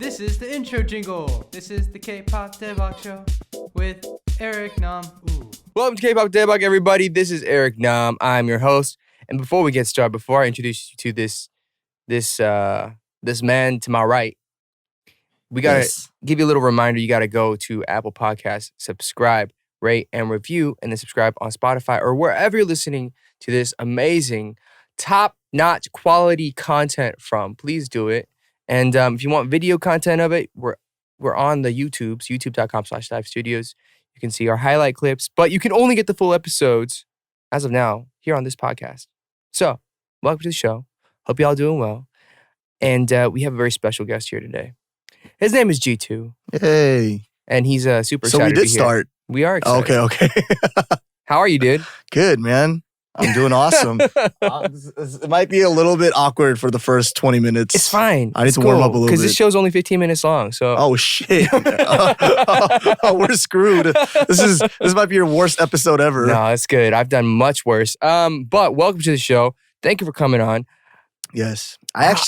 This is the intro jingle. This is the Kpop Daebak Show with Eric Nam. Ooh. Welcome to Kpop Daebak, everybody. This is Eric Nam. I'm your host. And before we get started, before I introduce you to this man to my right, we gotta give you a little reminder. You gotta go to Apple Podcasts, subscribe, rate, and review, and then subscribe on Spotify or wherever you're listening to this amazing, top-notch quality content from. Please do it. And if you want video content of it, we're on the YouTubes, youtube.com/livestudios. You can see our highlight clips, but you can only get the full episodes as of now here on this podcast. So, welcome to the show. Hope y'all doing well. And we have a very special guest here today. His name is G2. Hey. And he's super excited So we to be did start. Here. We are excited. Okay. How are you, dude? Good, man. I'm doing awesome. It might be a little bit awkward for the first 20 minutes. It's fine. I need to warm up a little bit. Because this show's only 15 minutes long. So. Oh, shit. We're screwed. This might be your worst episode ever. No, it's good. I've done much worse. But welcome to the show. Thank you for coming on. Yes. I'm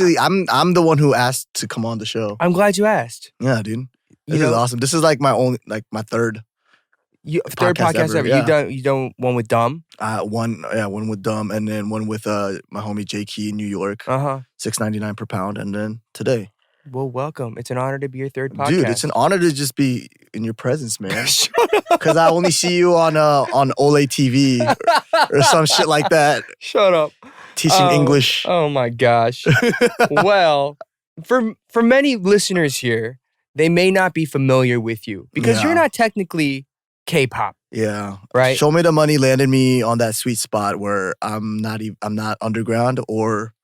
the one who asked to come on the show. I'm glad you asked. Yeah, dude. This is awesome. This is like my third. Third podcast ever. Yeah. You done one with Dumb? One with Dumb, and then one with my homie J Key in New York. $6.99 per pound, and then today. Well, welcome. It's an honor to be your third podcast. Dude, it's an honor to just be in your presence, man. Because I only see you on Ole TV or some shit like that. Shut up. Teaching English. Oh my gosh. Well, for many listeners here, they may not be familiar with you because you're not technically K-pop. Yeah. Right? Show Me the Money landed me on that sweet spot where I'm not underground or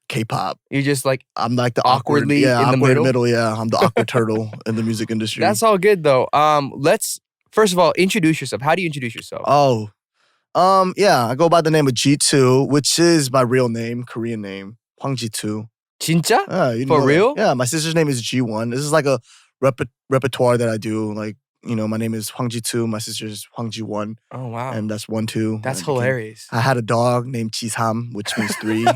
K-pop. You're just like I'm like the awkwardly in the awkward middle. Yeah, I'm the awkward turtle in the music industry. That's all good though. Let's first of all introduce yourself. How do you introduce yourself? I go by the name of G2, which is my real name, Korean name, Hwang G2. 진짜? For real? Yeah, my sister's name is G1. This is like a repertoire that I do. Like, my name is Hwang G2. My sister's Hwang G1. Oh, wow. And that's 1, 2. That's hilarious. I had a dog named Chisam, which means 3.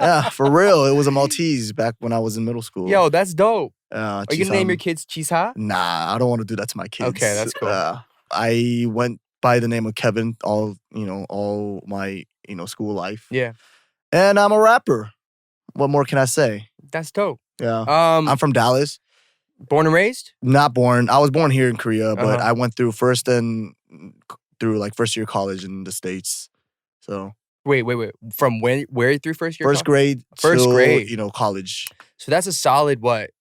Yeah, for real. It was a Maltese back when I was in middle school. Yo, that's dope. Are you going to name your kids Chisa? Nah, I don't want to do that to my kids. Okay, that's cool. I went by the name of Kevin all my, school life. Yeah. And I'm a rapper. What more can I say? That's dope. Yeah. I'm from Dallas. Born and raised? Not born. I was born here in Korea, but I went through first year college in the States. So wait. From where through first year? First grade. First grade. College. So that's a solid what?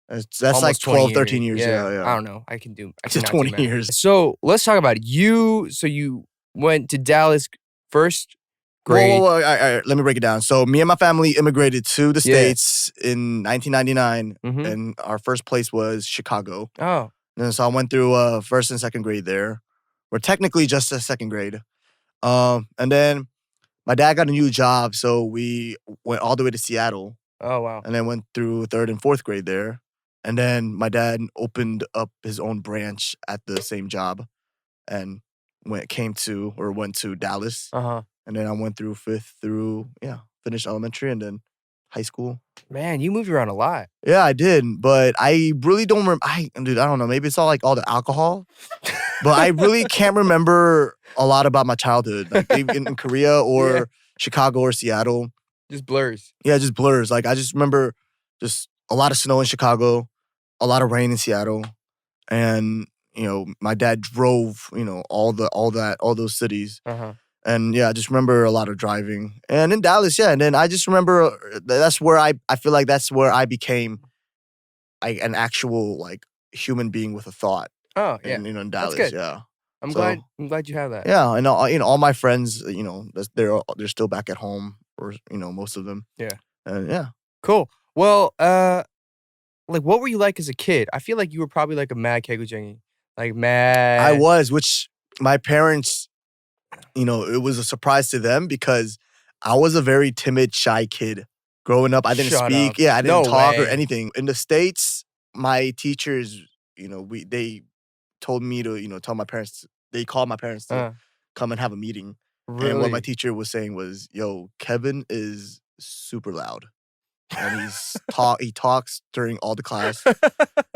That's like 12, 13 years. Yeah. I don't know. I can do. Just 20 years. So let's talk about it. So you went to Dallas first grade. Well, let me break it down. So me and my family immigrated to the States in 1999, and our first place was Chicago. Oh. And so I went through first and second grade there. We're technically just a second grade. And then my dad got a new job, so we went all the way to Seattle. Oh, wow. And then went through third and fourth grade there. And then my dad opened up his own branch at the same job and went to Dallas. And then I went through fifth finished elementary and then high school. Man, you moved around a lot. Yeah, I did. But I really don't remember. I don't know. Maybe it's all the alcohol. But I really can't remember a lot about my childhood. Like in Korea or Chicago or Seattle. Just blurs. Yeah, just blurs. Like I just remember just a lot of snow in Chicago, a lot of rain in Seattle. And, my dad drove, all those cities. And I just remember a lot of driving. And in Dallas, and then I just remember that's where I feel like that's where I became an actual human being with a thought. Oh, yeah. In Dallas, that's good. yeah. I'm glad you have that. Yeah, and all my friends, they're still back at home, or most of them. Yeah. And Cool. Well, what were you like as a kid? I feel like you were probably like a mad 개구쟁이. Like mad. I was, which my parents, it was a surprise to them because I was a very timid, shy kid. Growing up, I didn't speak. Yeah, I didn't talk or anything. In the States, my teachers, they told me to, tell my parents. They called my parents to come and have a meeting. Really? And what my teacher was saying was, yo, Kevin is super loud. and he talks during all the class,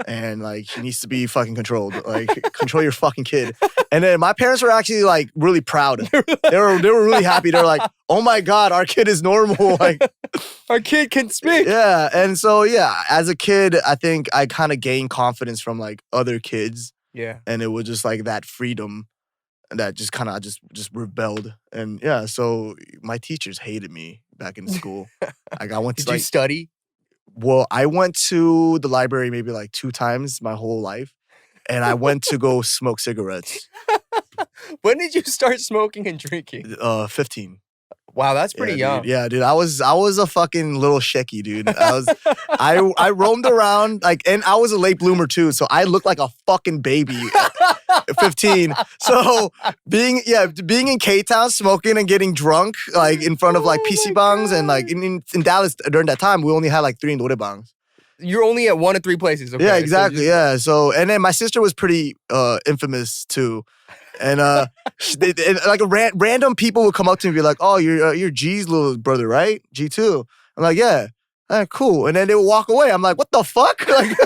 and like he needs to be fucking controlled. Like control your fucking kid. And then my parents were actually like really proud. They were really happy. They're like, oh my god, our kid is normal. Like our kid can speak. Yeah, and so yeah, as a kid, I think I kind of gained confidence from like other kids. Yeah, and it was just like that freedom that just kind of just rebelled. And yeah, so my teachers hated me back in school. Like I went to Did you study? Well, I went to the library maybe like 2 times my whole life, and I went to go smoke cigarettes. When did you start smoking and drinking? 15. Wow, that's pretty young. Dude. Yeah, dude. I was a fucking little shaky, dude. I roamed around and I was a late bloomer too, so I looked like a fucking baby at 15. So being in K-Town, smoking and getting drunk like in front of like PC bangs, and like in Dallas during that time, we only had like 3 norebangs. You're only at 1 of 3 places. Okay, yeah, exactly. So and then my sister was pretty infamous too. And like random people would come up to me and be like, "Oh, you're G's little brother, right? G2." I'm like, "Yeah." Cool. And then they would walk away. I'm like, "What the fuck? Like,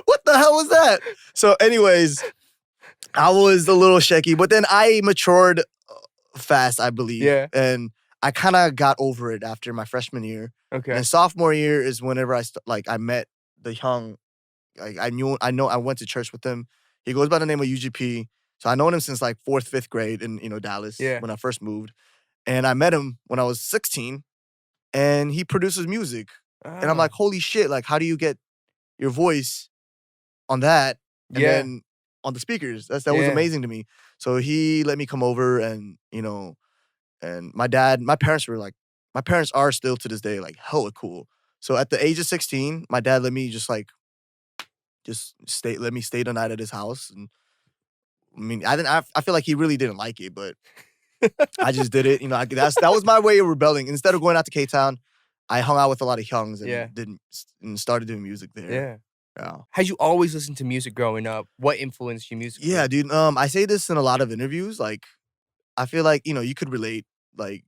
what the hell was that?" So, anyways, I was a little shaky, but then I matured fast, I believe. Yeah. And I kind of got over it after my freshman year. Okay. And sophomore year is whenever I met the young. Like I went to church with him. He goes by the name of UGP. So I known him since like 4th, 5th grade in Dallas when I first moved. And I met him when I was 16, and he produces music. And I'm like, holy shit, like how do you get your voice on that and then on the speakers? That was amazing to me. So he let me come over, and and my parents are still to this day like hella cool. So at the age of 16, my dad let me let me stay the night at his house. And I mean, I feel like he really didn't like it, but I just did it. That was my way of rebelling. Instead of going out to K-Town, I hung out with a lot of youngs and started doing music there. Yeah. Had you always listened to music growing up? What influenced you musically? Yeah, dude. I say this in a lot of interviews. Like, I feel like you could relate. Like,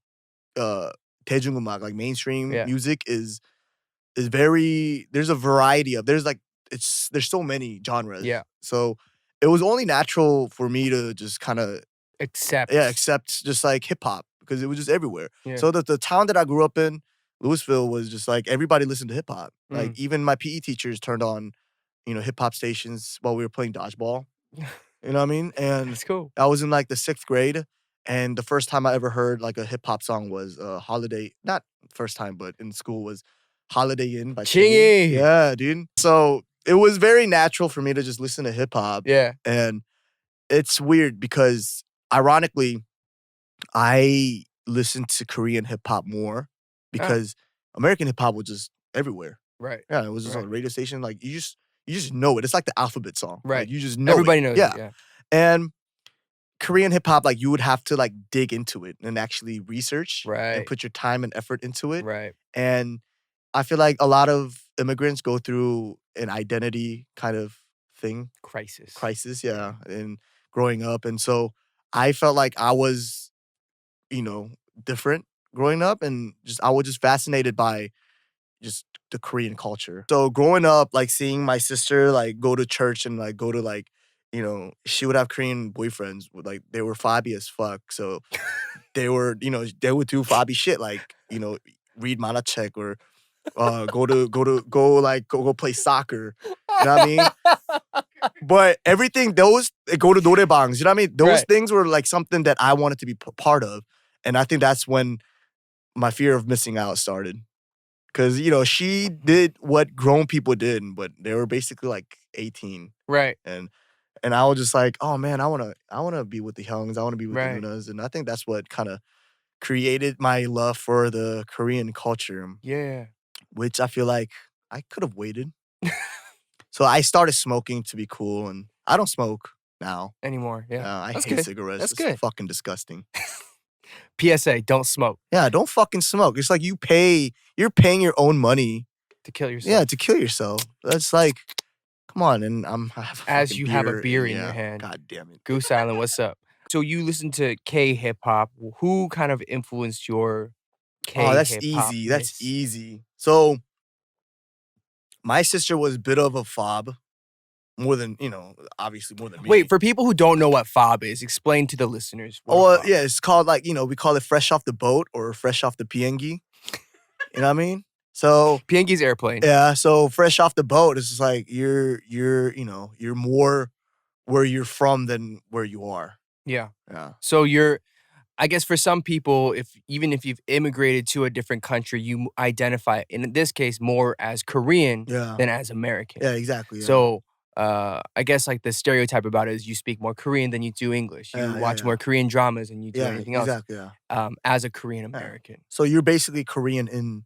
대중음악, like mainstream music is very. There's a variety of. There's so many genres. Yeah. So it was only natural for me to just kind of accept just like hip hop, because it was just everywhere. Yeah. So the town that I grew up in, Louisville, was just like everybody listened to hip hop. Like even my PE teachers turned on, hip hop stations while we were playing dodgeball. You know what I mean? And that's cool. I was in like the 6th grade, and the first time I ever heard like a hip hop song was Holiday. Not first time, but in school was Holiday Inn by Chingy. Yeah, dude. So it was very natural for me to just listen to hip hop. Yeah. And it's weird because ironically, I listened to Korean hip hop more because American hip hop was just everywhere. Right. Yeah, it was just on the radio station. Like you just know it. It's like the alphabet song. Right. Like, you just know Everybody it. knows it. Yeah. And Korean hip hop, like you would have to like dig into it and actually research and put your time and effort into it. Right. And I feel like a lot of immigrants go through an identity kind of thing. Crisis, yeah. And growing up. And so I felt like I was, different growing up, and I was just fascinated by just the Korean culture. So growing up, like seeing my sister like go to church and like go to like, she would have Korean boyfriends with like they were fobby as fuck. So they were, they would do fobby shit like, read manachek or go play soccer. You know what I mean? But everything go to norebangs. You know what I mean? Those things were like something that I wanted to be part of, and I think that's when my fear of missing out started. Because she did what grown people did, but they were basically like 18, right? And I was just like, oh man, I wanna be with the youngs. I wanna be with the Nunas, and I think that's what kind of created my love for the Korean culture. Yeah. Which I feel like I could have waited. So I started smoking to be cool, and I don't smoke now. Anymore, yeah. I hate cigarettes. That's it's good. Fucking disgusting. PSA, don't smoke. Yeah, don't fucking smoke. It's like you're paying your own money. To kill yourself. Yeah, to kill yourself. That's like, come on, and as you have a beer in your hand. God damn it. Goose Island, what's up? So you listen to K-hip hop. Who kind of influenced your that's K-pop easy. That's miss. easy. So my sister was a bit of a fob, more than obviously more than me. Wait, for people who don't know what fob is, explain to the listeners. What a fob yeah, it's called like we call it fresh off the boat or fresh off the piengi. You know what I mean? So Piengi's airplane. yeah, so fresh off the boat is just like you're more where you're from than where you are. Yeah. Yeah. So I guess for some people, even if you've immigrated to a different country, you identify, in this case, more as Korean than as American. Yeah, exactly. Yeah. So I guess like the stereotype about it is you speak more Korean than you do English. You watch more Korean dramas than you do anything else. Exactly. Yeah. As a Korean American. So you're basically Korean in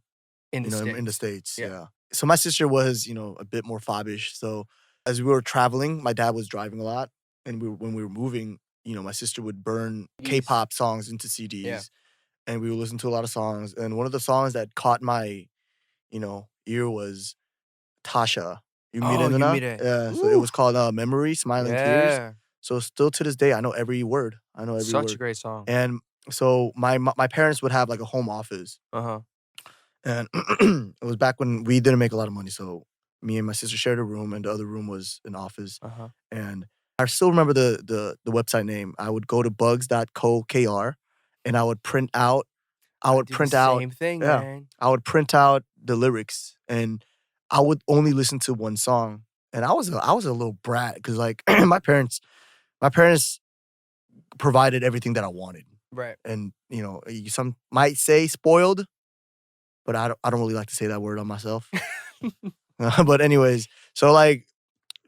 the States. Yeah. So my sister was a bit more fobbish. So as we were traveling, my dad was driving a lot, and when we were moving, my sister would burn Kpop songs into CDs, and we would listen to a lot of songs. And one of the songs that caught my, ear was Tasha. Yumire. Yeah, so it was called Memory, Smiling Tears. So still to this day, I know every word. Such a great song. And so my parents would have like a home office. And it was back when we didn't make a lot of money. So me and my sister shared a room, and the other room was an office. And I still remember the website name. I would go to bugs.co.kr, and I would print out. Same thing, man. I would print out the lyrics, and I would only listen to one song. And I was a little brat because like my parents provided everything that I wanted. Right. And some might say spoiled, but I don't really like to say that word on myself. But anyways, so like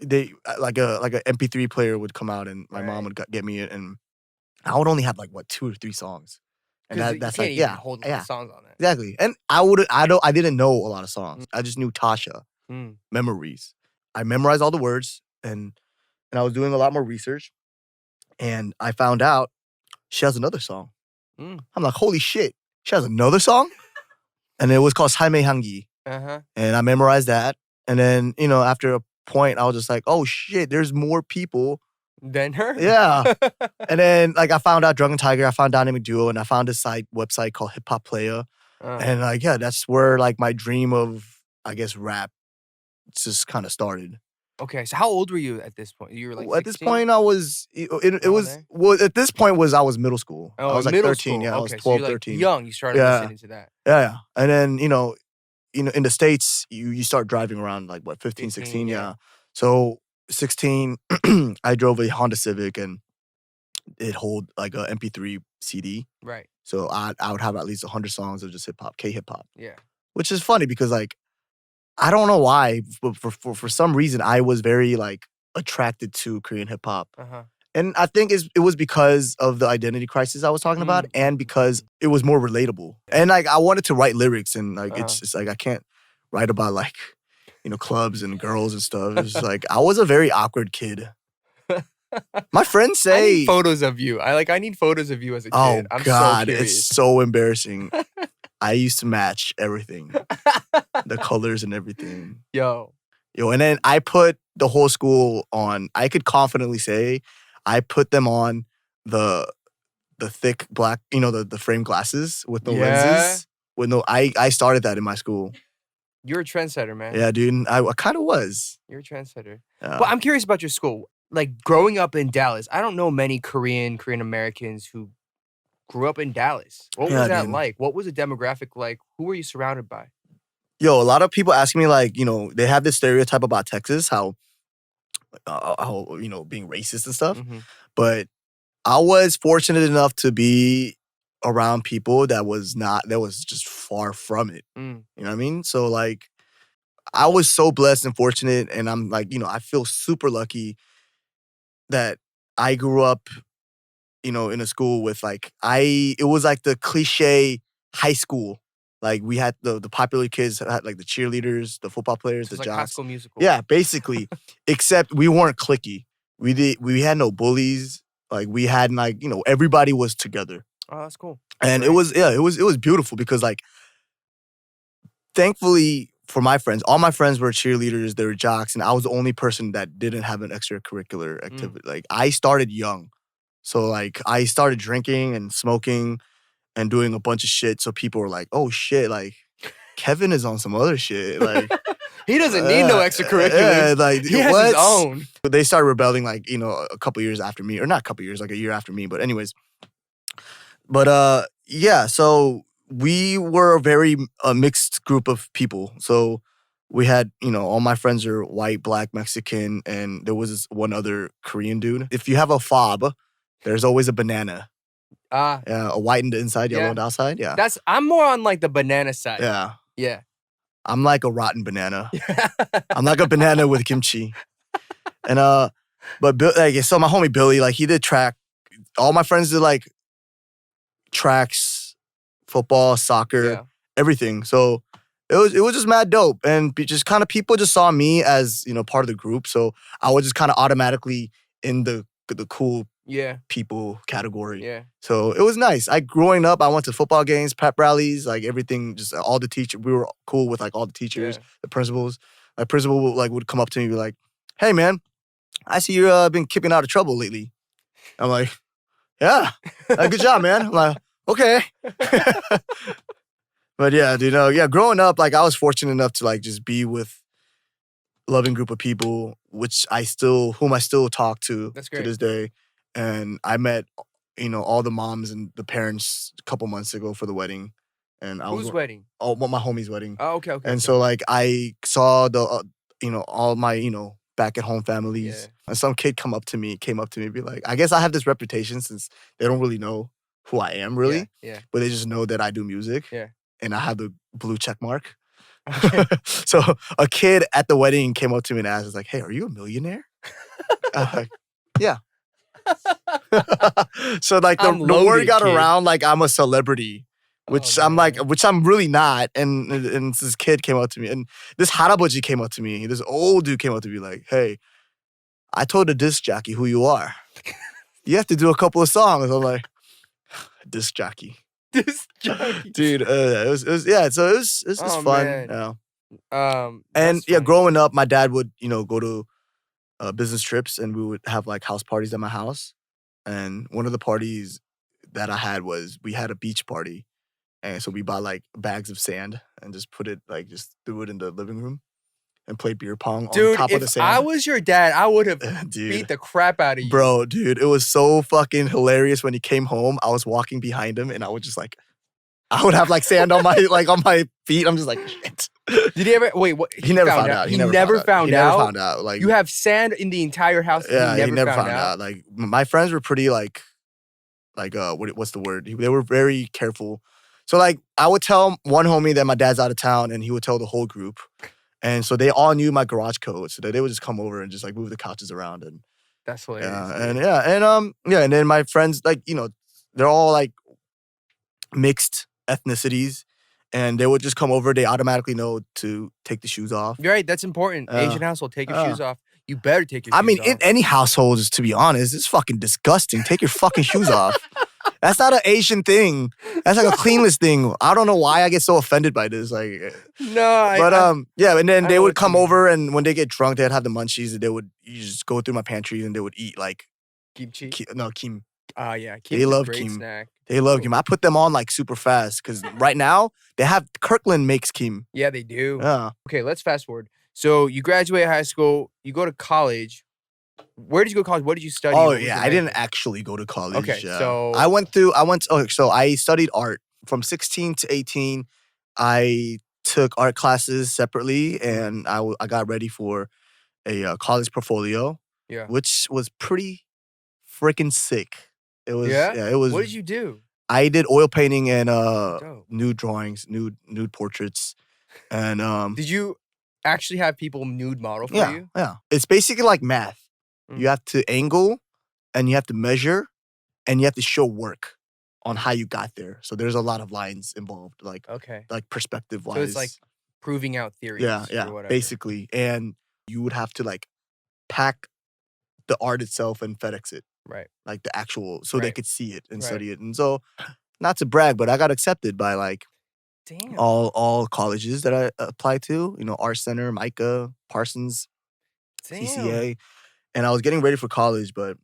they like a MP3 player would come out, and my mom would get me it, and I would only have like 2 or 3 songs. And that's like hold songs on it. Exactly. And I didn't know a lot of songs. I just knew Tasha, Memories. I memorized all the words, and I was doing a lot more research, and I found out she has another song. I'm like, holy shit, she has another song? And it was called 삶의 향기. And I memorized that. And then, after a point, I was just like, oh shit, there's more people than her. Yeah. And then like I found out Drunken Tiger, I found Dynamic Duo, and I found this website called Hip Hop Playa. And like, that's where like my dream of, I guess, rap just kind of started. Okay, so how old were you at this point? You were like 16? At this point, I was, at this point I was middle school. I was like 13. School. Yeah, okay, I was 12, so 13. Young, you started listening to that. Yeah. And then, in the States, you start driving around like 15, 16. Yeah. So 16, I drove a Honda Civic, and it hold like a MP3 CD. Right. So I would have at least 100 songs of just hip hop, K hip hop. Yeah. Which is funny because like I don't know why, but for some reason I was very like attracted to Korean hip hop. And I think it was because of the identity crisis I was talking about, and because it was more relatable. And like I wanted to write lyrics, and like it's like I can't write about like clubs and girls and stuff. It's like I was a very awkward kid. My friends say I need photos of you. I need photos of you as a kid. Oh I'm God, so curious. it's so embarrassing. I used to match everything, the colors and everything. Yo, and then I put the whole school on. I could confidently say I put them on the thick black, the frame glasses with no lenses. I started that in my school. You're a trendsetter, man. Yeah, dude. I kind of was. You're a trendsetter. But I'm curious about your school. Like growing up in Dallas, I don't know many Korean Americans who grew up in Dallas. What was that like? What was the demographic like? Who were you surrounded by? Yo, a lot of people ask me like, they have this stereotype about Texas, how being racist and stuff. But I was fortunate enough to be around people that was just far from it. You know what I mean? So like, I was so blessed and fortunate, and I'm like, I feel super lucky that I grew up, in a school with like, it was like the cliche high school. Like we had the popular kids had like the cheerleaders, the football players, the like jocks. High School Musical. Yeah, basically. Except we weren't cliquey. We had no bullies. Like we had like, everybody was together. Oh, that's cool. And it was beautiful because like, thankfully for my friends, all my friends were cheerleaders, they were jocks, and I was the only person that didn't have an extracurricular activity. Like I started young. So like I started drinking and smoking and doing a bunch of shit. So people were like, "Oh shit, like Kevin is on some other shit." Like he doesn't need no extracurriculars. Yeah, like he has his own. But they started rebelling like a couple years after me, or not a couple years, like a year after me. But anyways, yeah. So we were a very mixed group of people. So we had, all my friends are white, black, Mexican, and there was this one other Korean dude. If you have a fob, there's always a banana. Yeah, a white on the inside, yellow on the outside. Yeah. I'm more on like the banana side. Yeah. Yeah. I'm like a rotten banana. I'm like a banana with kimchi. And but so my homie Billy, like he did track. All my friends did like tracks, football, soccer, everything. So it was just mad dope, and just kind of people just saw me as part of the group. So I was just kind of automatically in the cool people category. Yeah. So it was nice. Growing up, I went to football games, pep rallies, like everything. Just all the teachers. We were cool with like all the teachers, the principals. My principal would come up to me and be like, "Hey man, I see you've been keeping out of trouble lately." I'm like, "Yeah, good job, man." I'm like, "Okay." But yeah, growing up, like I was fortunate enough to like just be with a loving group of people, whom I still talk to this day. And I met, all the moms and the parents a couple months ago for the wedding. And Whose wedding? Oh, my homie's wedding. Oh, okay. And so like I saw the, all my, back at home families. Yeah. And some kid came up to me and be like, I guess I have this reputation since they don't really know who I am really. Yeah. But they just know that I do music. Yeah. And I have the blue check mark. Okay. So a kid at the wedding came up to me and asked, like, "Hey, are you a millionaire?" I'm like, "Yeah." So like the word got around like I'm a celebrity, which which I'm really not. And this kid came up to me, and this haraboji came up to me. This old dude came up to me like, "Hey, I told the disc jockey who you are. You have to do a couple of songs." I'm like, "Disc jockey." This jockey. Dude, it was fun. Man. Yeah. And growing up, my dad would, go to business trips, and we would have like house parties at my house. And one of the parties that I had was we had a beach party. And so we bought like bags of sand and just threw it in the living room and played beer pong on top of the sand. If I was your dad, I would have beat the crap out of you. Bro, dude, it was so fucking hilarious when he came home. I was walking behind him and I would just like, I would have like sand on my on my feet. I'm just like, shit. Did he ever wait? What? He never found out. He never found out. Like, you have sand in the entire house. Yeah, he never found out. Like my friends were pretty like what's the word? They were very careful. So like I would tell one homie that my dad's out of town, and he would tell the whole group. And so they all knew my garage code, so that they would just come over and just like move the couches around, and that's hilarious. And then my friends, like, they're all like mixed ethnicities, and they would just come over. They automatically know to take the shoes off. You're right. That's important. Asian household, take your shoes off. You better take your shoes off. I mean, in any households, to be honest, it's fucking disgusting. Take your fucking shoes off. That's not an Asian thing. That's like a cleanless thing. I don't know why I get so offended by this. Like, and then they would come over, and when they get drunk, they'd have the munchies, and you just go through my pantry, and they would eat like kimchi. Kim. Yeah, they love Kim. Snack. They love Kim. I put them on like super fast because right now they have Kirkland makes Kim. Yeah, they do. Yeah. Okay, let's fast forward. So you graduate high school, you go to college. Where did you go to college? What did you study? Oh yeah, I didn't actually go to college. Okay, so I studied art from 16 to 18. I took art classes separately, and I got ready for a college portfolio. Yeah, which was pretty freaking sick. It was. Yeah, it was. What did you do? I did oil painting and nude drawings, nude portraits, and Did you actually have people nude model for you? Yeah, it's basically like math. You have to angle, and you have to measure, and you have to show work on how you got there. So there's a lot of lines involved, like perspective wise. So it's like proving out theories. Yeah, basically. And you would have to like pack the art itself and FedEx it, right? Like the actual, so they could see it and study it. And so, not to brag, but I got accepted by like all colleges that I applied to. Art Center, Micah, Parsons, CCA. And I was getting ready for college, but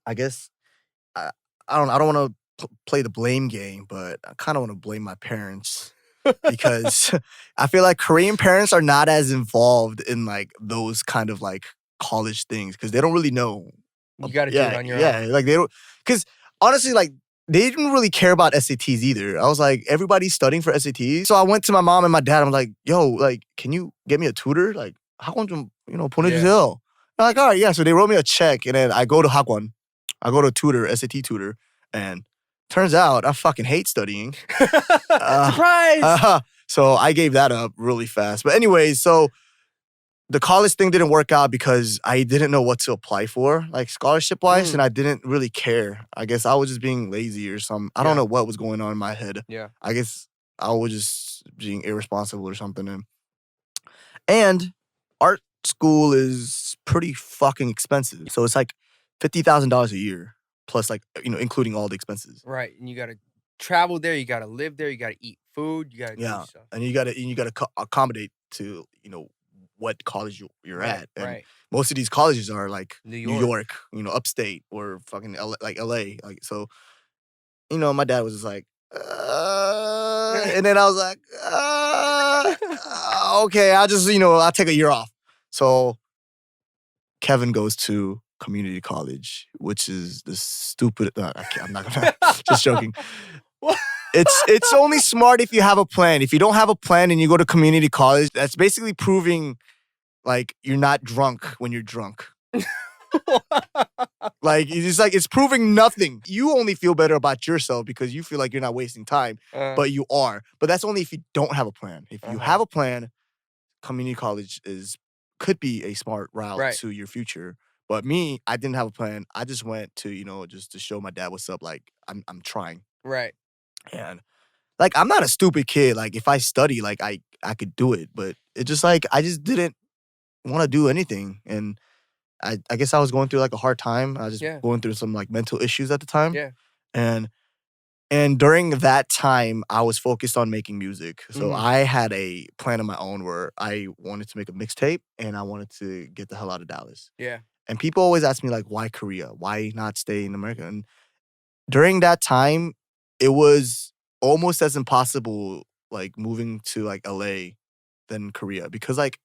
I guess I don't want to play the blame game, but I kind of want to blame my parents because I feel like Korean parents are not as involved in like those kind of like college things because they don't really know. You got to do Yeah, it on your yeah, own. like they don't. Because honestly, like they didn't really care about SATs either. I was like, everybody's studying for SATs, so I went to my mom and my dad. I'm like, yo, like, can you get me a tutor? Like, 학원 좀, 보내주세요. They're like, all right, yeah. So they wrote me a check, and then I go to 학원. I go to a tutor, SAT tutor, and turns out I fucking hate studying. Surprise! So I gave that up really fast. But anyways, so the college thing didn't work out because I didn't know what to apply for, like scholarship-wise, and I didn't really care. I guess I was just being lazy or something. I don't know what was going on in my head. Yeah. I guess I was just being irresponsible or something. And art school is pretty fucking expensive. So it's like $50,000 a year, plus like, including all the expenses. Right. And you got to travel there. You got to live there. You got to eat food. You got to do stuff. And you got to accommodate to, what college you're at. And right. most of these colleges are like New York, upstate or fucking like LA. Like, so, my dad was just like, and then I was like, okay, I'll just, I'll take a year off. So Kevin goes to community college, which is the stupid, I'm not gonna, just joking. What? It's only smart if you have a plan. If you don't have a plan and you go to community college, that's basically proving like you're not drunk when you're drunk. Like it's proving nothing. You only feel better about yourself because you feel like you're not wasting time, but you are. But that's only if you don't have a plan. If you have a plan, community college could be a smart route to your future. But me, I didn't have a plan. I just went to, just to show my dad what's up. Like I'm trying. Right. And like I'm not a stupid kid. Like if I study, like I could do it. But it just like I just didn't want to do anything. And I guess I was going through like a hard time. I was just going through some like mental issues at the time. Yeah. And during that time, I was focused on making music. So I had a plan of my own where I wanted to make a mixtape and I wanted to get the hell out of Dallas. Yeah. And people always ask me like, why Korea? Why not stay in America? And during that time, it was almost as impossible like moving to like LA than Korea. Because like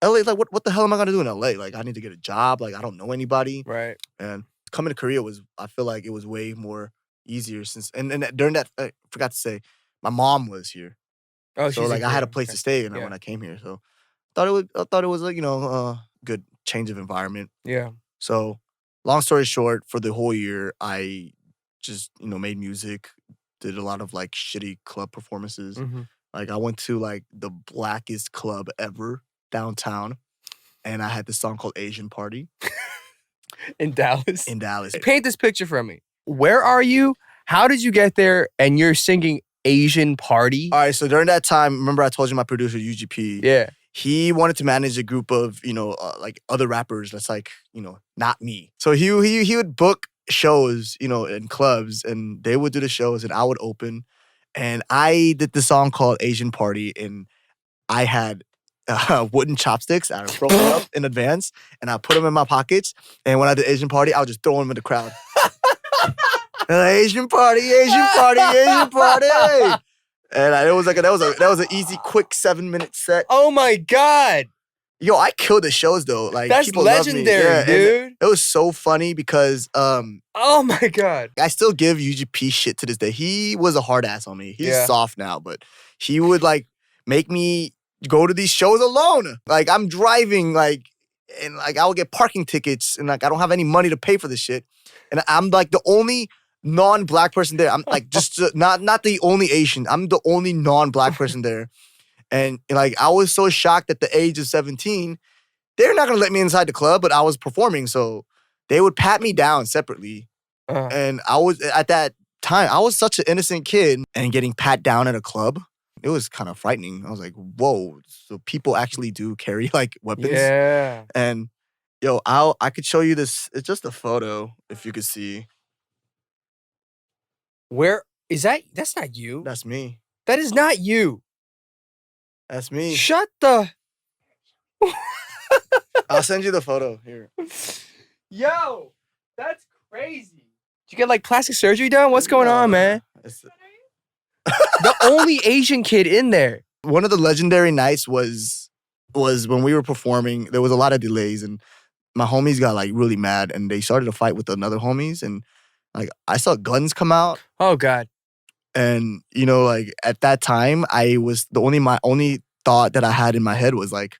LA, like what the hell am I gonna do in LA? Like I need to get a job. Like I don't know anybody. Right. And coming to Korea I feel like it was way more easier since and during that I forgot to say, my mom was here. Oh, so like I had a place to stay when I came here. So I thought it was like, a good change of environment. Yeah. So long story short, for the whole year, I just, made music, did a lot of like shitty club performances. Like I went to like the blackest club ever downtown, and I had this song called Asian Party. In Dallas? In Dallas. Paint this picture for me. Where are you? How did you get there? And you're singing Asian Party? All right, so during that time, remember I told you my producer, UGP? Yeah. He wanted to manage a group of, like other rappers that's like, not me. So he would book shows, in clubs, and they would do the shows and I would open. And I did the song called Asian Party, and I had wooden chopsticks. I broke them up in advance, and I put them in my pockets. And when I did Asian Party, I would just throw them in the crowd. Asian Party, Asian Party, Asian Party. And it was like that was an easy, quick 7-minute set. Oh my God. Yo, I killed the shows though. Like that's people legendary, loved me. dude. It was so funny because oh my God. I still give UGP shit to this day. He was a hard ass on me. He's soft now, but he would like make me go to these shows alone. Like I'm driving, like, and like I would get parking tickets, and like I don't have any money to pay for this shit, and I'm like the only non-black person there. I'm like just not the only Asian. I'm the only non-black person there. And like I was so shocked at the age of 17, they're not gonna let me inside the club, but I was performing, so they would pat me down separately. And I was at that time, I was such an innocent kid, and getting pat down at a club, it was kind of frightening. I was like, whoa, so people actually do carry like weapons. Yeah. And yo, I could show you this. It's just a photo if you could see. Where is that? That's not you. That's me. That is not you. That's me. Shut the. I'll send you the photo here. Yo, that's crazy. you get like plastic surgery done? What's going on, man? The only Asian kid in there. One of the legendary nights was when we were performing. There was a lot of delays, and my homies got like really mad, and they started a fight with another homies, and like I saw guns come out. Oh God. And like at that time, my only thought that I had in my head was like,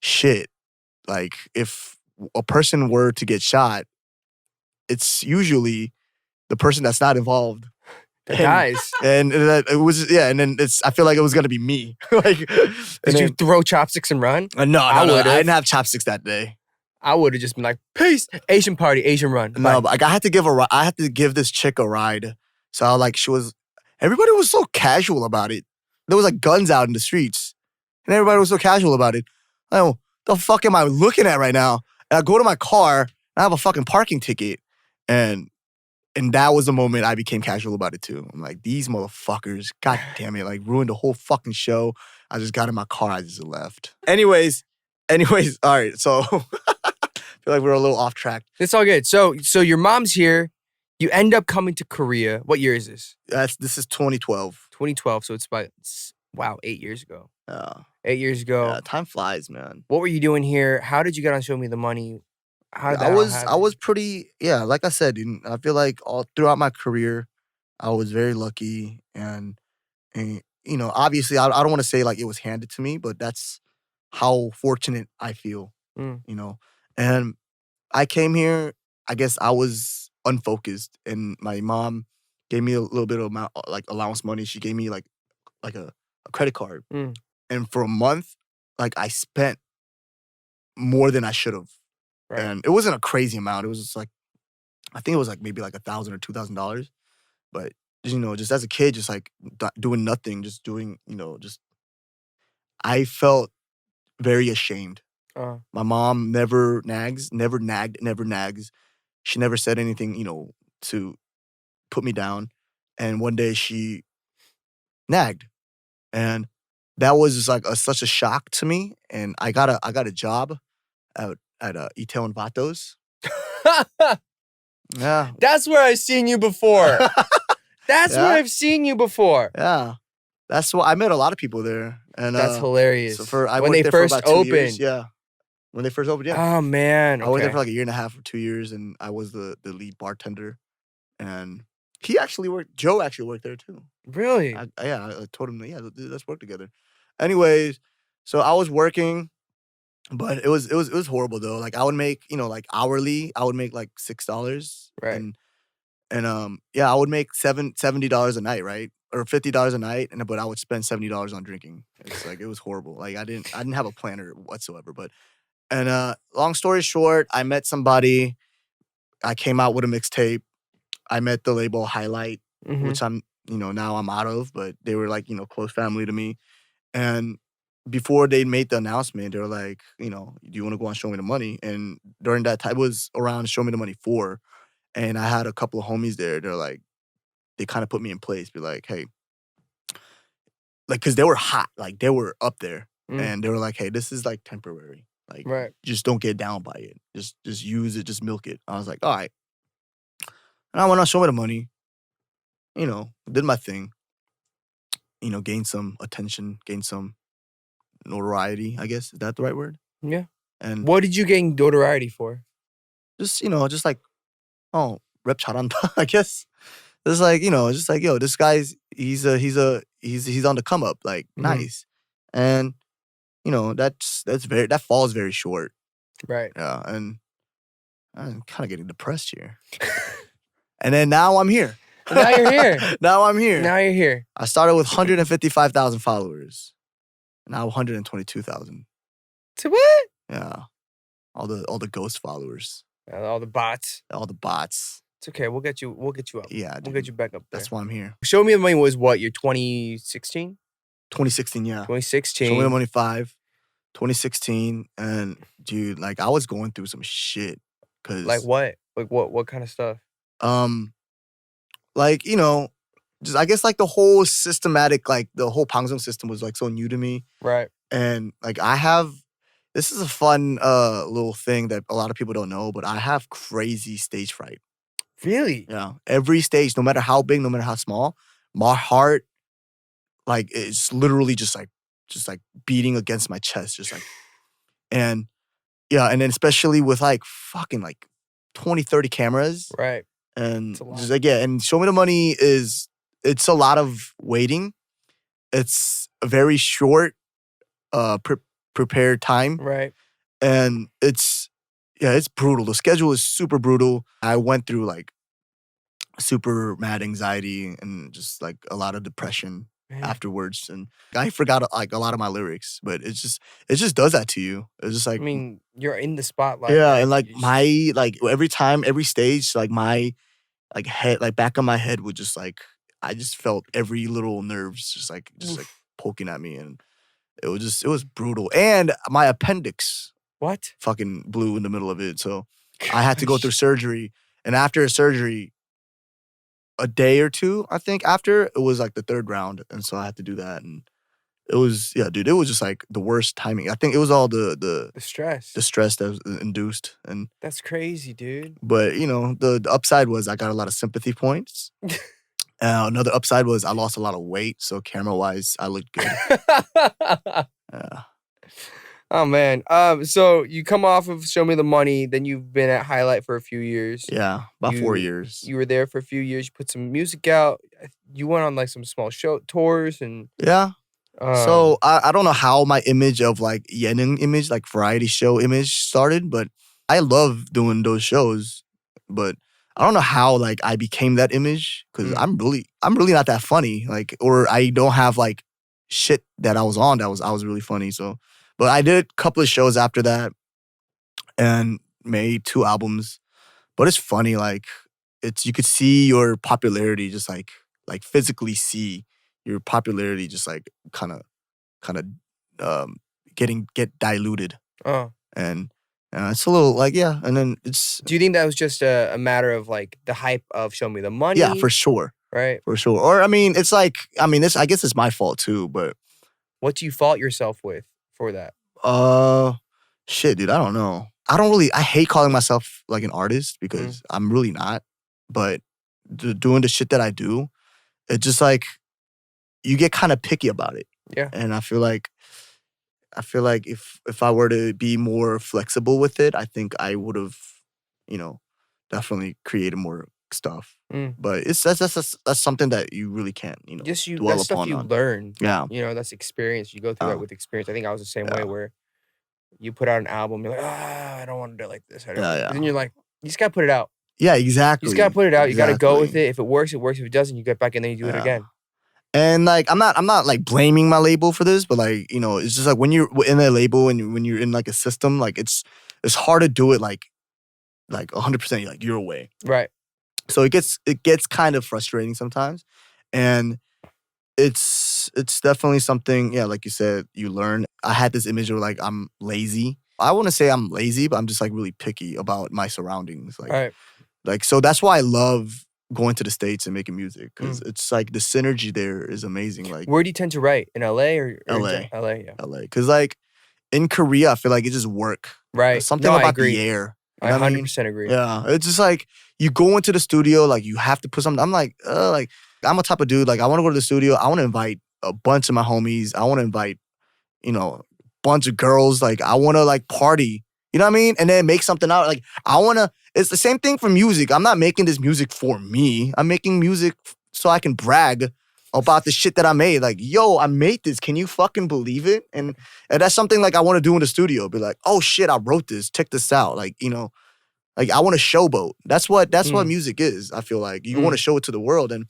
shit, like if a person were to get shot, it's usually the person that's not involved. Guys. And it was, and then I feel like it was gonna be me. Like, did you throw chopsticks and run? No, I didn't have chopsticks that day. I would have just been like, peace, Asian party, Asian run. Bye. No, but like I had to give this chick a ride. So everybody was so casual about it. There was like guns out in the streets, and everybody was so casual about it. Oh, the fuck am I looking at right now? And I go to my car, and I have a fucking parking ticket, and that was the moment I became casual about it too. I'm like, these motherfuckers, god damn it, like ruined the whole fucking show. I just got in my car, I just left. Anyways, all right, so I feel like we're a little off track. It's all good. So your mom's here. You end up coming to Korea. What year is this? This is 2012. 2012. So it's about 8 years ago. Yeah. 8 years ago. Yeah, time flies, man. What were you doing here? How did you get on Show Me the Money? I was pretty, like I said, I feel like all throughout my career, I was very lucky, and obviously I don't want to say like it was handed to me, but that's how fortunate I feel, and I came here, I guess I was unfocused, and my mom gave me a little bit of amount, like allowance money. She gave me like a credit card, and for a month, like I spent more than I should have. Right. And it wasn't a crazy amount. It was just like, I think it was like maybe like $1,000 or $2,000. But, just as a kid, just like doing nothing, just doing, I felt very ashamed. My mom never nags. She never said anything, to put me down. And one day she nagged. And that was just like such a shock to me. And I got a job at Itaewon and Vatos. Yeah. That's where I've seen you before. That's where I've seen you before. Yeah. That's what I met a lot of people there. And that's hilarious. So when they first opened. Years, yeah. When they first opened, yeah. Oh man. Okay. I worked there for like 1.5 years or 2 years, and I was the lead bartender. And Joe actually worked there too. Really? I told him, let's work together. Anyways, so I was working. But it was horrible though. Like I would make, like hourly, I would make like $6. Right. And I would make $70 a night, right? Or $50 a night, but I would spend $70 on drinking. It's like it was horrible. Like I didn't have a planner whatsoever. But long story short, I met somebody. I came out with a mixtape. I met the label Highlight, which I'm, now I'm out of, but they were like, close family to me. And before they made the announcement, they were like, do you want to go on Show Me the Money? And during that time, it was around Show Me the Money 4. And I had a couple of homies there. They're like, they kind of put me in place. Be like, hey, like, because they were hot. Like, they were up there. And they were like, hey, this is like temporary. Like, just don't get down by it. Just use it. Just milk it. I was like, all right. And I went on Show Me the Money. Did my thing. Gained some attention, gained some notoriety, I guess. Is that the right word? Yeah. And what did you gain notoriety for? Just, just like, rep 잘한다, I guess. It's like, just like, yo, this guy's he's on the come up, like nice. And that falls very short. Right. Yeah, and I'm kind of getting depressed here. And then now I'm here. Now you're here. Now I'm here. Now you're here. I started with 155,000 followers. Now 122,000. To what? Yeah. All the ghost followers. All the bots. All the bots. It's okay. We'll get you up. Yeah, dude. We'll get you back up there. That's why I'm here. Show Me the Money was what, year 2016? 2016, yeah. 2016. Show Me the Money 5. 2016. And dude, like I was going through some shit. Like what? Like what kind of stuff? Like, just I guess like the whole systematic, like the whole 방송 system was like so new to me. Right. And like this is a fun little thing that a lot of people don't know, but I have crazy stage fright. Really? Yeah. Every stage, no matter how big, no matter how small, my heart, like, it's literally just like beating against my chest, just like, and yeah, and then especially with like fucking like 20, 30 cameras, Right. and It's a lot. just like, yeah, and Show Me the Money it's a lot of waiting. It's a very short, prepared time, Right. and it's brutal. The schedule is super brutal. I went through like super mad anxiety and just like a lot of depression Man. afterwards, and I forgot like a lot of my lyrics, but it just does that to you. It's just like, I mean, you're in the spotlight. yeah, right? and like You just- my like every stage, like my like head, like back of my head would just like, I just felt every little nerves just like Oof. poking at me, and it was brutal. And my appendix What? fucking blew in the middle of it, so I had to go through surgery. And after surgery, a day or two, I think after, it was like the third round, and so I had to do that, and it was, yeah, dude, it was just like the worst timing. I think it was all the stress. stress that was induced, and That's crazy, dude. but you know, the upside was I got a lot of sympathy points. Another upside was I lost a lot of weight, so camera wise, I looked good. Yeah. Oh man. So you come off of Show Me the Money, then you've been at Highlight for a few years. Yeah, about 4 You- years. You were there for a few years. You put some music out. You went on like some small show tours and. Yeah. So I don't know how my image of like Yenin image, like variety show image started, but I love doing those shows. But I don't know how like I became that image, because I'm really not that funny. Like, or I don't have like shit that I was on that I was really funny. So, but I did a couple of shows after that and made 2 albums. But it's funny, like you could see your popularity, just like physically see your popularity just like kind of get diluted. Oh. And it's a little like, yeah, and then it's, Do you think that was just a matter of like the hype of Show Me the Money? yeah, for sure. Right. For sure. Or I mean, it's like, I mean, I guess it's my fault too, but What do you fault yourself with for that? shit, dude, I don't know. I hate calling myself like an artist, because I'm really not. But doing the shit that I do, it's just like you get kind of picky about it. Yeah. And I feel like if I were to be more flexible with it, I think I would have, definitely created more stuff. But that's something that you really can't, Just dwell that's stuff upon you on. learn. Yeah. That's experience. You go through that with experience. I think I was the same way, where you put out an album, you're like, I don't want to do it like this. I don't. Yeah, yeah. And then you're like, you just gotta put it out. Yeah, exactly. You just gotta put it out. You gotta go with Exactly. it. If it works, it works. If it doesn't, you get back and then you do it Yeah. again. And like I'm not like blaming my label for this, but like, it's just like when you're in a label and when you're in like a system, like it's hard to do it like 100% like your way. Right. So it gets kind of frustrating sometimes. And it's definitely something, yeah, like you said, you learn. I had this image of like I'm lazy. I wouldn't say I'm lazy, but I'm just like really picky about my surroundings. Like, All right. like, so that's why I love going to the States and making music, because it's like the synergy there is amazing. Like, Where do you tend to write? In LA or LA? LA, yeah. LA, because like in Korea, I feel like it just work. Right. Something No, I about agree. the air. I 100% agree. Yeah, it's just like you go into the studio, like you have to put something. I'm like I'm a type of dude, like I want to go to the studio. I want to invite a bunch of my homies. I want to invite, a bunch of girls. Like I want to like party. You know what I mean? And then make something out. Like I want to. It's the same thing for music. I'm not making this music for me. I'm making music so I can brag about the shit that I made. Like, yo, I made this. Can you fucking believe it? And that's something like I want to do in the studio. Be like, oh shit, I wrote this. Check this out. Like, like I want to showboat. That's what music is. I feel like you want to show it to the world. And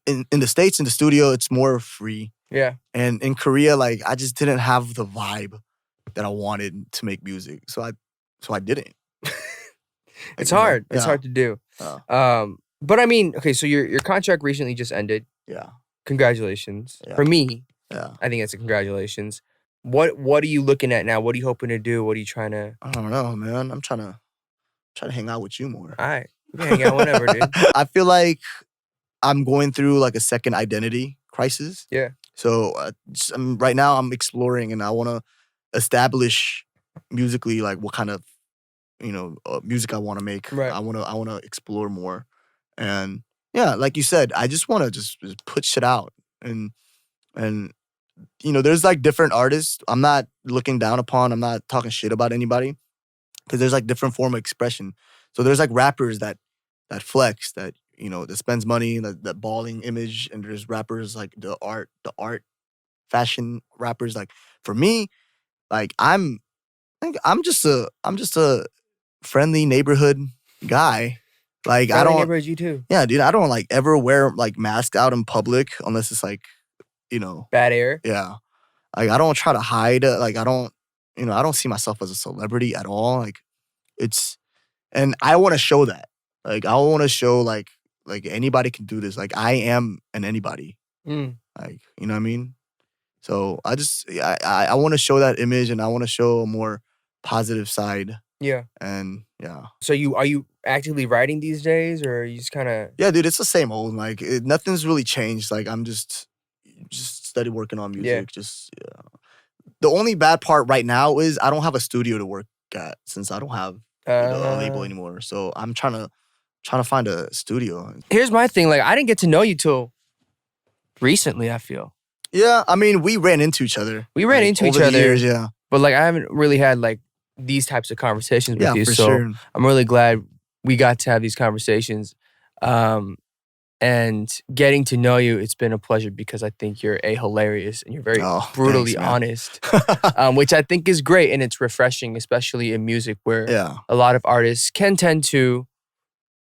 in the States, in the studio, it's more free. Yeah. And in Korea, like I just didn't have the vibe that I wanted to make music. So I didn't. It's hard. It's hard to do. But I mean, okay, so your contract recently just ended. Yeah. Congratulations. Yeah. For me, Yeah. I think it's a congratulations. What are you looking at now? What are you hoping to do? What are you trying to? I don't know, man. I'm trying to hang out with you more. All right. We can hang out whenever, dude. I feel like I'm going through like a second identity crisis. Yeah. So right now I'm exploring, and I want to establish musically like what kind of music I want to make. Right. I want to explore more. And yeah, like you said, I just want to just put shit out. And there's like different artists. I'm not looking down upon, I'm not talking shit about anybody, because there's like different form of expression. So there's like rappers that flex, that spends money, that balling image, and there's rappers like the art fashion rappers. Like for me, like I'm just a friendly neighborhood guy. Like Friendly I don't neighborhood, you too. Yeah, dude, I don't like ever wear like masks out in public unless it's like, Bad air. yeah. Like I don't try to hide. Like I don't see myself as a celebrity at all. Like and I want to show that. Like I want to show like anybody can do this. Like I am an anybody. Like, you know what I mean? So I want to show that image, and I want to show a more positive side. Yeah. And yeah. So are you actively writing these days, or are you just kind of? Yeah, dude, it's the same old. Like nothing's really changed. Like I'm just steady working on music. The only bad part right now is I don't have a studio to work at, since I don't have a label anymore. So I'm trying to find a studio. Here's my thing. Like I didn't get to know you till recently, I feel. Yeah, I mean, we ran into each other. We ran into each over the other. years, yeah. But like I haven't really had like these types of conversations with you. For So sure. I'm really glad we got to have these conversations. And getting to know you, it's been a pleasure, because I think you're hilarious and you're very brutally thanks, honest, which I think is great, and it's refreshing, especially in music where a lot of artists can tend to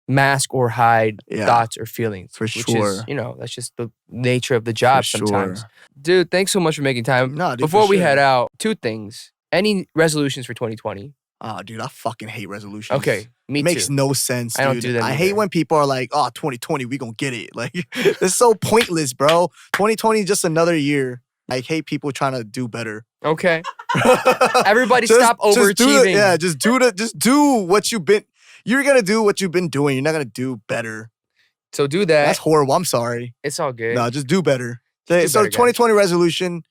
mask or hide thoughts or feelings. For which sure. is, that's just the nature of the job sometimes. Sure. Dude, thanks so much for making time. No, dude, Before for we sure. head out, 2 things. Any resolutions for 2020? Oh, dude, I fucking hate resolutions. Okay, me It makes too. no sense, dude. I don't do that I either. hate when people are like, oh, 2020, we gonna get it. Like, it's so pointless, bro. 2020 is just another year. I hate people trying to do better. Okay. Everybody stop overachieving. Just do what you've been. You're gonna do what you've been doing. You're not gonna do better. So do that. That's horrible. I'm sorry. It's all good. No, just do better. Do So better, 2020 resolution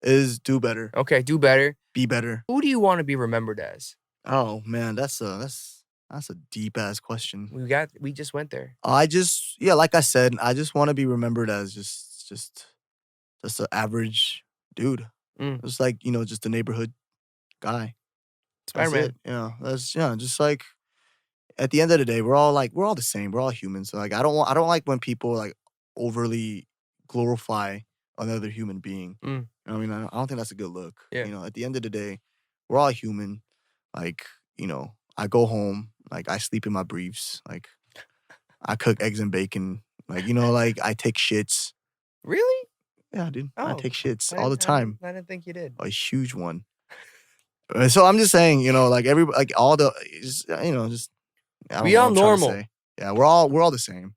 is do better. Okay, do better. Be better. Who do you want to be remembered as? Oh man, that's a deep ass question. We just went there. Like I said, I just want to be remembered as just an average dude. Just like, just a neighborhood guy. Spider-Man. Just like at the end of the day, we're all the same. We're all humans. So like I don't like when people like overly glorify another human being. You know what I mean? I don't think that's a good look. Yeah. At the end of the day, we're all human. Like, I go home, like I sleep in my briefs, like I cook eggs and bacon, like, like I take shits. Really? Yeah, dude. I take shits I all the time. I didn't think you did. A huge one. So I'm just saying, like everybody, like all the, just, just. I don't We know all what I'm trying to normal. say. Yeah, we're all the same.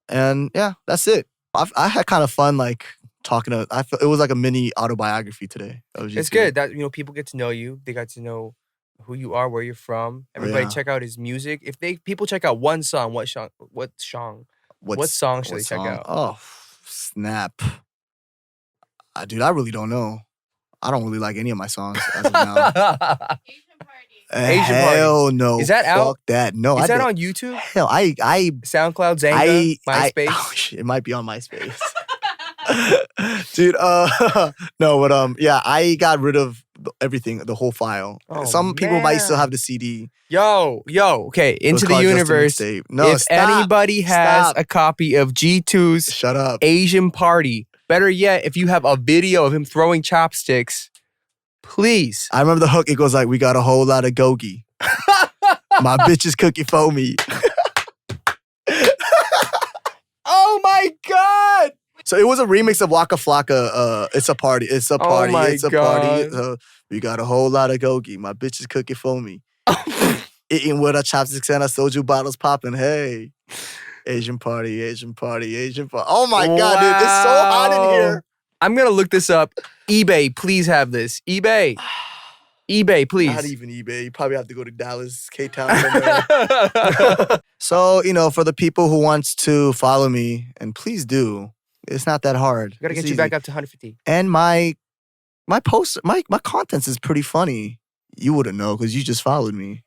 And yeah, that's it. I had kind of fun, like talking to. I feel it was like a mini autobiography today. It's good that people get to know you. They got to know who you are, where you're from. Everybody check out his music. If people check out one song, what song should they check out? Oh, snap. Dude, I really don't know. I don't really like any of my songs as of now. Asian Hell Party. no. Is that Fuck out? that. No, Is I that don't. on YouTube? Hell, I SoundCloud, Zanga, MySpace? Oh shit, it might be on MySpace. Dude, no, but yeah, I got rid of everything, the whole file. Oh, Some people might still man. have the CD. Yo, okay, into the called Just a universe. Mixtape. No, If stop. anybody has Stop. a copy of G2's Shut up. Asian Party, better yet, if you have a video of him throwing chopsticks, please. I remember the hook. It goes like, "We got a whole lot of gogi. My bitches cookie for me." Oh my God! So it was a remix of Waka Flocka. It's a party. It's a party. my It's a God. party. So we got a whole lot of gogi. My bitches cooking for me. Eating with our chopsticks and our soju bottles popping. Hey, Asian party, Asian party, Asian party. Oh my God, dude, it's so hot in here. I'm gonna look this up. eBay, please have this. eBay, please. Not even eBay. You probably have to go to Dallas, K-Town somewhere. So, for the people who wants to follow me, and please do, it's not that hard. Gotta It's get you easy. back up to 150. And my post, my contents is pretty funny. You wouldn't know because you just followed me.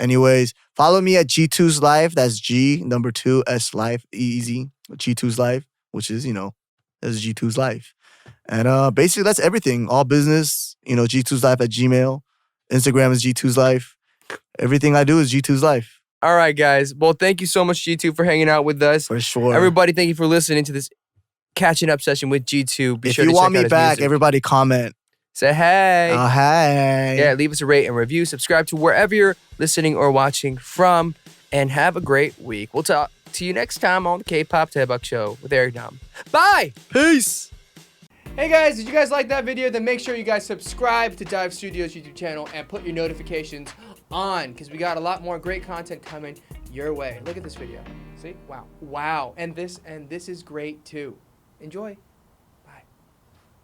Anyways, follow me at G2's Life. That's G number 2 S Life. Easy. G2's Life, which is, that's G2's Life. And basically that's everything. All business, G2's Life at Gmail. Instagram is G2's Life. Everything I do is G2's Life. All right, guys. Well, thank you so much, G2, for hanging out with us. For sure. Everybody, thank you for listening to this catching up session with G2. If you want me back, everybody comment. Say hey. Oh, hey. Yeah, leave us a rate and review. Subscribe to wherever you're listening or watching from. And have a great week. We'll talk to you next time on the Kpop Daebak Show with Eric Nam. Bye. Peace. Hey guys, did you guys like that video? Then make sure you guys subscribe to Dive Studios YouTube channel and put your notifications on, because we got a lot more great content coming your way. Look at this video. See? Wow. And this is great too. Enjoy.